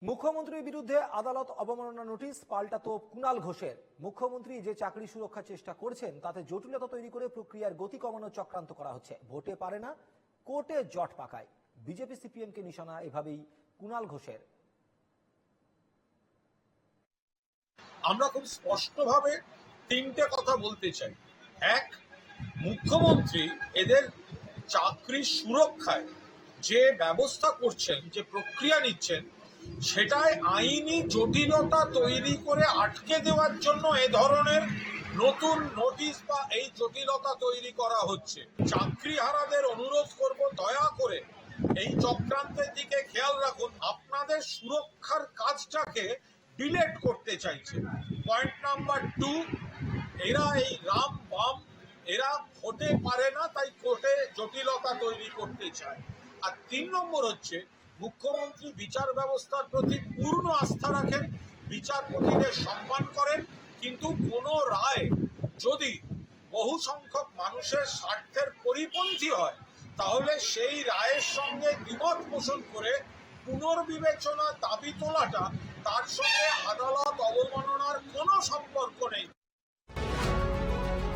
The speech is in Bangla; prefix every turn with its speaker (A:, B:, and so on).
A: মুখ্যমন্ত্রীর বিরুদ্ধে আদালত অবমাননা নোটিশ, পাল্টা তোপ কুণাল ঘোষের। মুখ্যমন্ত্রী যে চাকরি সুরক্ষার চেষ্টা করছেন তাতে জটিলতা তৈরি করে প্রক্রিয়ার গতি কমানোর চক্রান্ত করা হচ্ছে। ভোটে পারে না, কোর্টে জট পাকায়। বিজেপি সিপিএমকে নিশানা এভাবেই কুণাল ঘোষের।
B: আমরা খুব স্পষ্টভাবে তিনটে কথা বলতে চাই। এক, মুখ্যমন্ত্রী এদের চাকরি সুরক্ষায় যে ব্যবস্থা করছেন, যে প্রক্রিয়া নিচ্ছেন, সেটাই আইনি জটিলতা তৈরি করে আটকে দেওয়ার জন্য এ ধরনের নতুন নোটিশ বা এই জটিলতা তৈরি করা হচ্ছে। চাকরিহারাদের অনুরোধ করব, দয়া করে এই চক্রান্তের দিকে খেয়াল রাখুন। আপনাদের সুরক্ষার কাজটাকে ডিলেট করতে চাইছে। পয়েন্ট নাম্বার 2, এরা এই রাম বাম এরা ভোটে পারে না, তাই কোর্টে জটিলতা তৈরি করতে চায়। আর 3 নম্বর হচ্ছে, মুখ্যমন্ত্রী বিচার ব্যবস্থার প্রতি পূর্ণ আস্থা রাখেন, বিচারপতিদের সম্মান করেন, কিন্তু কোনো রায় যদি বহু সংখ্যক মানুষের স্বার্থের পরিপন্থী হয় তাহলে সেই রায়ের সঙ্গে দ্বিমত পোষণ করে পুনর্বিবেচনা দাবি তোলাটা, তার সঙ্গে আদালত অবমাননার কোনো সম্পর্ক নেই।